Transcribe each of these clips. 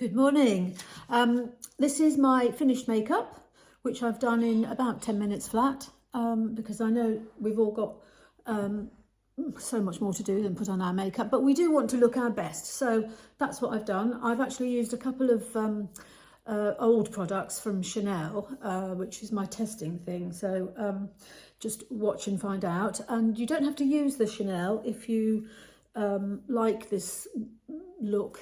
Good morning. This is my finished makeup, which I've done in about 10 minutes flat, because I know we've all got so much more to do than put on our makeup, but we do want to look our best. So that's what I've done. I've actually used a couple of old products from Chanel, which is my testing thing. So just watch and find out. And you don't have to use the Chanel if you like this look.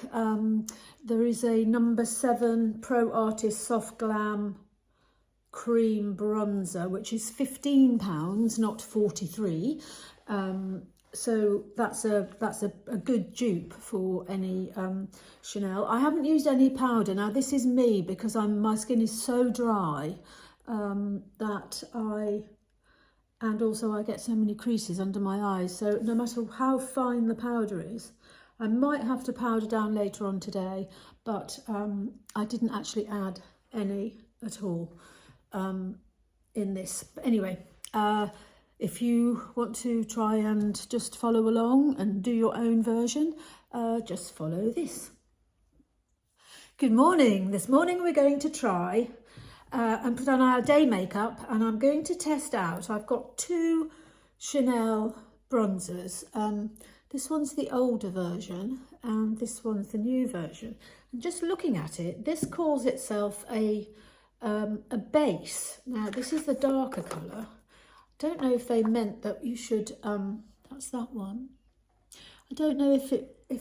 There is a number 7 Pro Artist Soft Glam Cream Bronzer, which is £15, not 43. So that's a good dupe for any Chanel. I haven't used any powder. Now this is me because my skin is so dry and also I get so many creases under my eyes. So no matter how fine the powder is, I might have to powder down later on today, but I didn't actually add any at all in this. But anyway, if you want to try and just follow along and do your own version, just follow this. Good morning. This morning we're going to try and put on our day makeup, and I'm going to test out. I've got 2 Chanel bronzers. This one's the older version and this one's the new version. And just looking at it, this calls itself a base. Now this is the darker colour. I don't know if they meant that you should, that's that one. I don't know if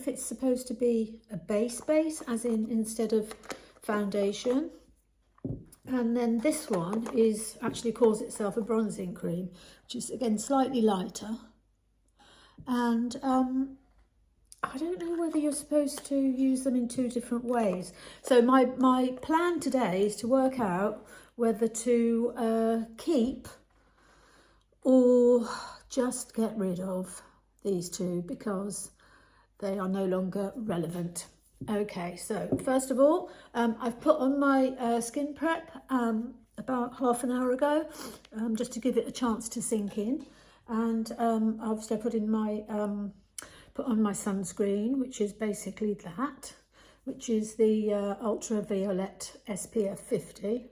it's supposed to be a base, as in instead of foundation. And then this one actually calls itself a bronzing cream, which is again slightly lighter. And I don't know whether you're supposed to use them in 2 different ways. So my plan today is to work out whether to keep or just get rid of these 2 because they are no longer relevant. Okay, so first of all, I've put on my skin prep about half an hour ago, just to give it a chance to sink in. And obviously I put on my sunscreen, which is basically that, which is the ultraviolet SPF 50.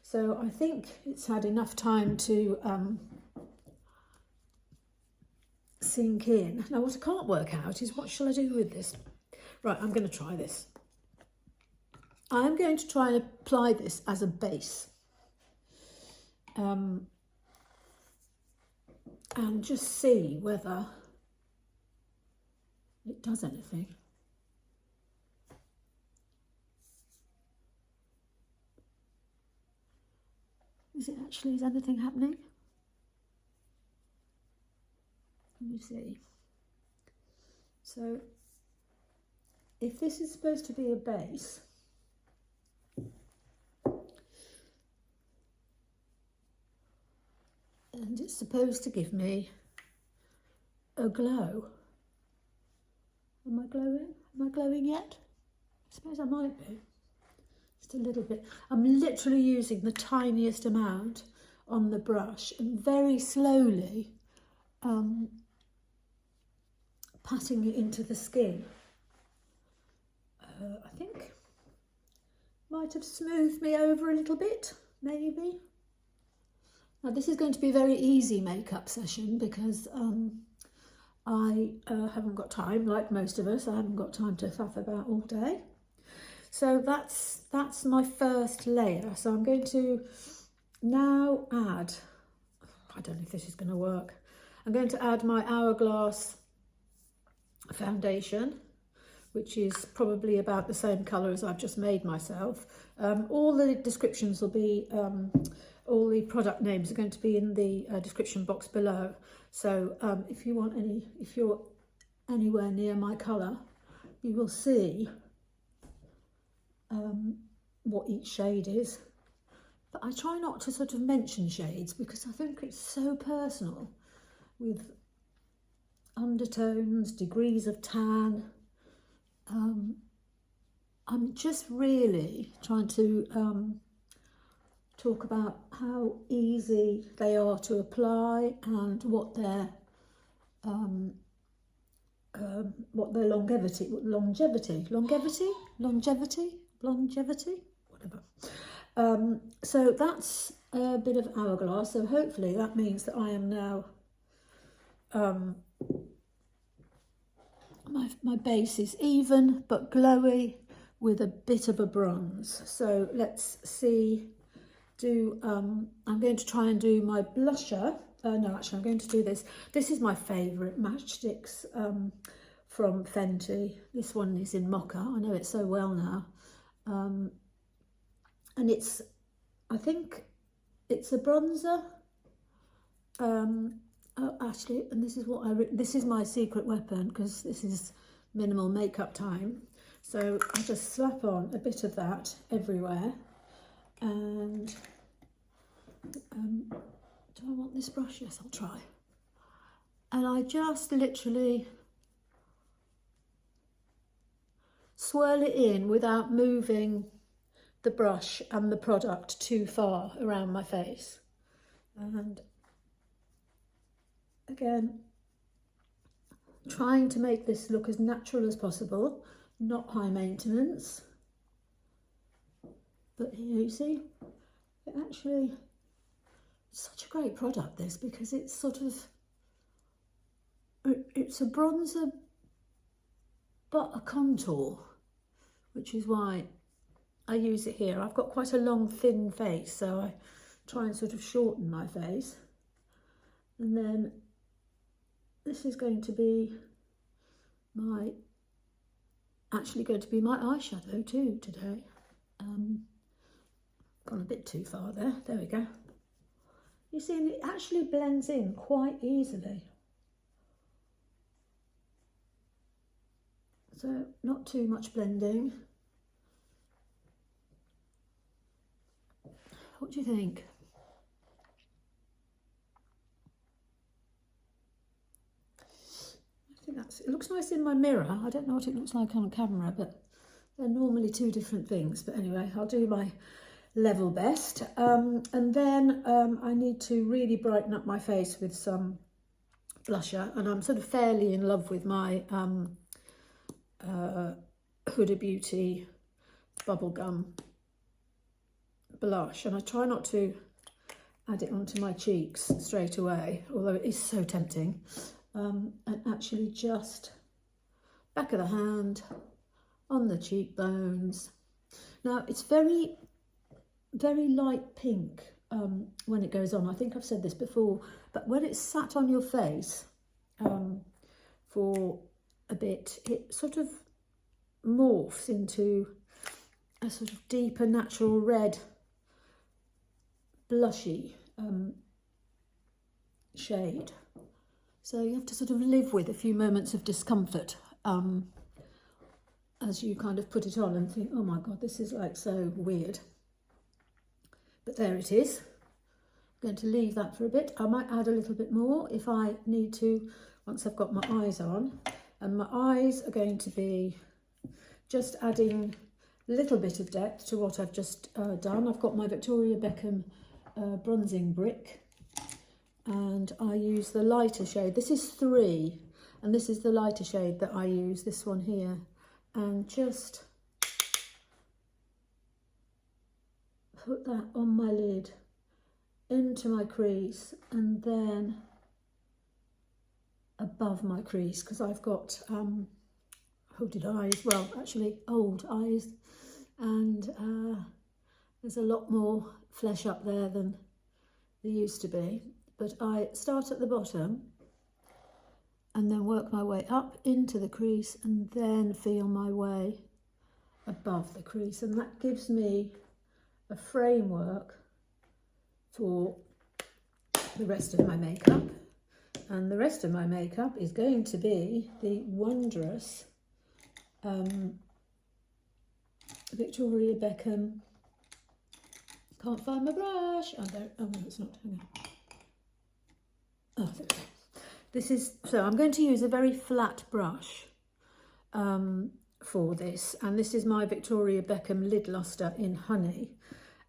So I think it's had enough time to sink in. Now what I can't work out is what shall I do with this? Right, I'm going to try this. I'm going to try and apply this as a base. And just see whether it does anything. Is anything happening? Let me see. So, if this is supposed to be a base, and it's supposed to give me a glow. Am I glowing? Am I glowing yet? I suppose I might be. Just a little bit. I'm literally using the tiniest amount on the brush and very slowly patting it into the skin. I think might have smoothed me over a little bit, maybe. Now this is going to be a very easy makeup session because I haven't got time, like most of us. I haven't got time to faff about all day. So that's my first layer. So I'm going to now add, I don't know if this is going to work. I'm going to add my Hourglass foundation, which is probably about the same colour as I've just made myself. All the descriptions will be, all the product names are going to be in the description box below. So if you're anywhere near my colour, you will see what each shade is. But I try not to sort of mention shades because I think it's so personal with undertones, degrees of tan. I'm just really trying to talk about how easy they are to apply and what their what their longevity, whatever. So that's a bit of Hourglass. So hopefully that means that I am now, my base is even but glowy with a bit of a bronze. So let's see, I'm going to try and do my blusher. No, actually I'm going to do this. This is my favourite matchsticks from Fenty. This one is in Mocha. I know it so well now. And it's, I think it's a bronzer. Actually, and this is what this is my secret weapon, because this is minimal makeup time. So I just slap on a bit of that everywhere. And do I want this brush? Yes, I'll try. And I just literally swirl it in without moving the brush and the product too far around my face. And again, trying to make this look as natural as possible, not high maintenance. But here you see, it actually, such a great product this, because it's sort of, it's a bronzer but a contour, which is why I use it here. I've got quite a long thin face, so I try and sort of shorten my face. And then this is going to be actually going to be my eyeshadow too today. Gone a bit too far there. There we go. You see, it actually blends in quite easily. So not too much blending. What do you think? I think it looks nice in my mirror. I don't know what it looks like on camera, but they're normally two different things. But anyway, I'll do my level best. And then I need to really brighten up my face with some blusher. And I'm sort of fairly in love with my Huda Beauty Bubblegum blush. And I try not to add it onto my cheeks straight away, although it is so tempting. And actually just back of the hand, on the cheekbones. Now it's very light pink when it goes on. I think I've said this before, but when it's sat on your face for a bit, it sort of morphs into a sort of deeper natural red blushy shade. So you have to sort of live with a few moments of discomfort as you kind of put it on and think, oh my God, this is like so weird. But there it is. I'm going to leave that for a bit. I might add a little bit more if I need to, once I've got my eyes on. And my eyes are going to be just adding a little bit of depth to what I've just done. I've got my Victoria Beckham bronzing brick, and I use the lighter shade. This is 3, and this is the lighter shade that I use, this one here. And just put that on my lid, into my crease, and then above my crease, because I've got hooded eyes, well actually old eyes, and there's a lot more flesh up there than there used to be. But I start at the bottom and then work my way up into the crease and then feel my way above the crease, and that gives me a framework for the rest of my makeup. And the rest of my makeup is going to be the wondrous Victoria Beckham. Can't find my brush. Oh no, it's not. Hang on. Oh, there we go. This is, so I'm going to use a very flat brush for this, and this is my Victoria Beckham Lid Lustre in Honey.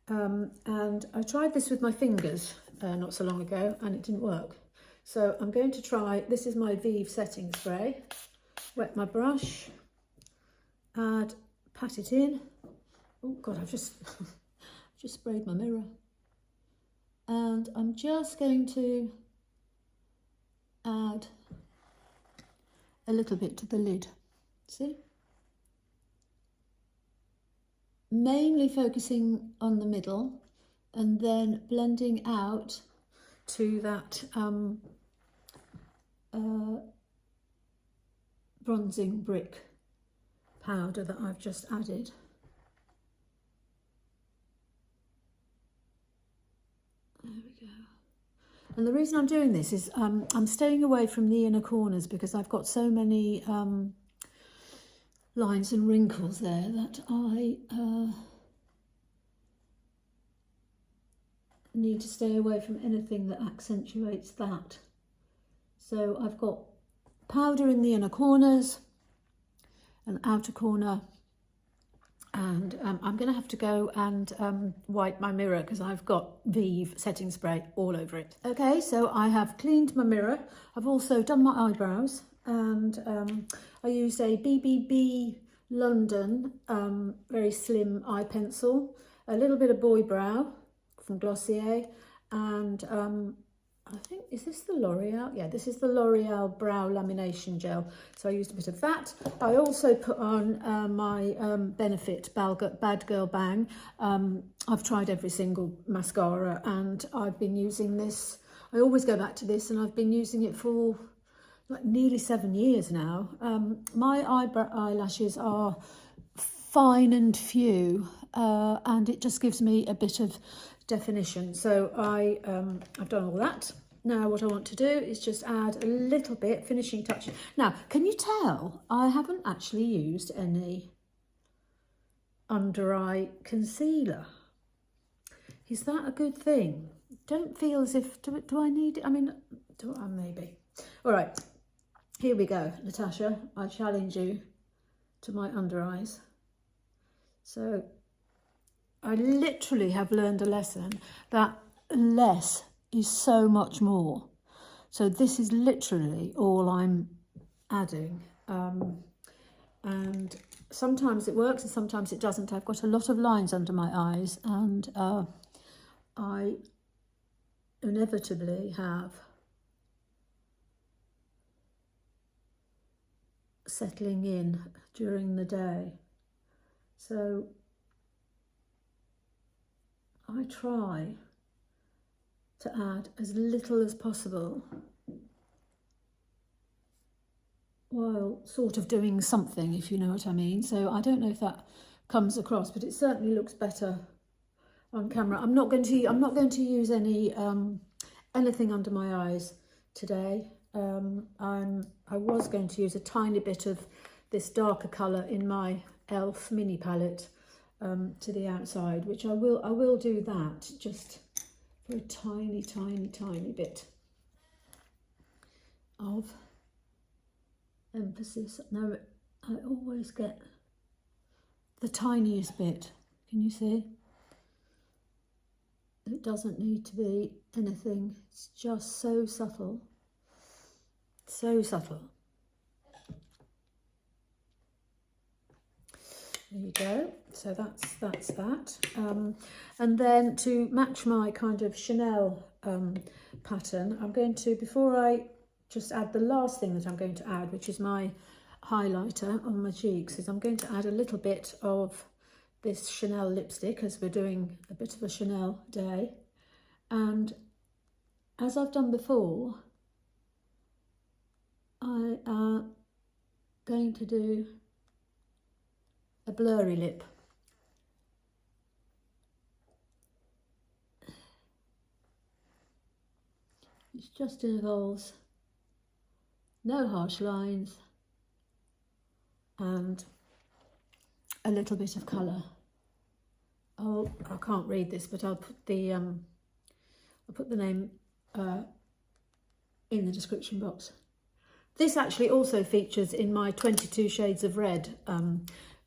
And I tried this with my fingers not so long ago, and it didn't work. So I'm going to try, this is my Vieve setting spray, wet my brush, pat it in. Oh God, I've just just sprayed my mirror. And I'm just going to add a little bit to the lid. See? Mainly focusing on the middle and then blending out to that bronzing brick powder that I've just added. There we go. And the reason I'm doing this is I'm staying away from the inner corners because I've got so many lines and wrinkles there that I need to stay away from anything that accentuates that. So I've got powder in the inner corners and outer corner, and I'm going to have to go and wipe my mirror because I've got Vieve setting spray all over it. Okay, so I have cleaned my mirror. I've also done my eyebrows, and I used a BBB London very slim eye pencil, a little bit of boy brow from Glossier, and I think, is this the L'Oreal? Yeah, this is the L'Oreal Brow Lamination Gel. So I used a bit of that. I also put on my Benefit Bad Girl Bang. I've tried every single mascara and I've been using this. I always go back to this, and I've been using it for like nearly 7 years now. My eyelashes are fine and few, and it just gives me a bit of definition. So I've done all that. Now what I want to do is just add a little bit finishing touch. Now, can you tell I haven't actually used any under eye concealer? Is that a good thing? Don't feel as if, do I need it? I mean, do I? Maybe. All right, here we go, Natasha. I challenge you to my under eyes. So I literally have learned a lesson that less is so much more. So this is literally all I'm adding. And sometimes it works and sometimes it doesn't. I've got a lot of lines under my eyes, and I inevitably have settling in during the day. So I try to add as little as possible while sort of doing something, if you know what I mean. So I don't know if that comes across, but it certainly looks better on camera. I'm not going to use any anything under my eyes today. I was going to use a tiny bit of this darker colour in my e.l.f. mini palette to the outside, which I will do that, just for a tiny bit of emphasis. No, I always get the tiniest bit. Can you see? It doesn't need to be anything. It's just so subtle. So subtle. There you go. So that's that. And then to match my kind of Chanel pattern, I'm going to, before I just add the last thing that I'm going to add, which is my highlighter on my cheeks, is I'm going to add a little bit of this Chanel lipstick, as we're doing a bit of a Chanel day. And as I've done before, I am going to do a blurry lip. It just involves no harsh lines and a little bit of colour. Oh, I can't read this, but I'll put the name in the description box. This actually also features in my 22 Shades of Red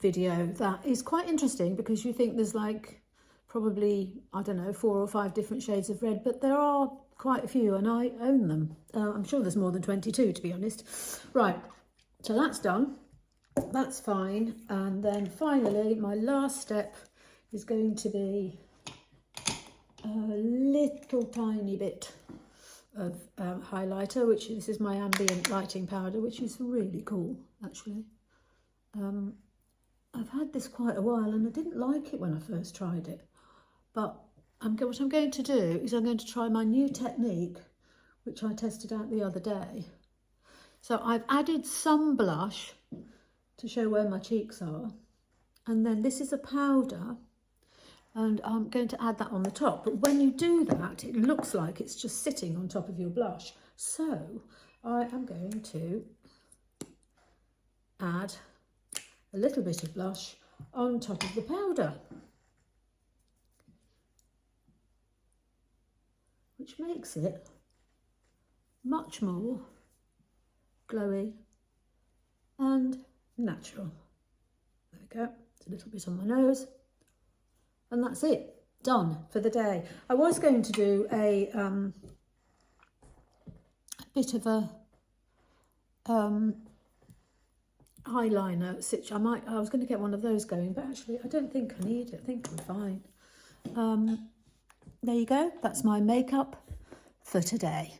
video. That is quite interesting because you think there's like probably, I don't know, 4 or 5 different shades of red, but there are quite a few and I own them. I'm sure there's more than 22, to be honest. Right, So that's done, that's fine. And then finally, my last step is going to be a little tiny bit of highlighter, which this is my ambient lighting powder, which is really cool, actually. I've had this quite a while and I didn't like it when I first tried it, but what I'm going to do is I'm going to try my new technique, which I tested out the other day. So I've added some blush to show where my cheeks are, and then this is a powder, and I'm going to add that on the top. But when you do that, it looks like it's just sitting on top of your blush. So I am going to add a little bit of blush on top of the powder, which makes it much more glowy and natural. There we go, it's a little bit on my nose, and that's it, done for the day. I was going to do a bit of a eyeliner stitch. I was going to get one of those going, but actually I don't think I need it. I think I'm fine. There you go, that's my makeup for today.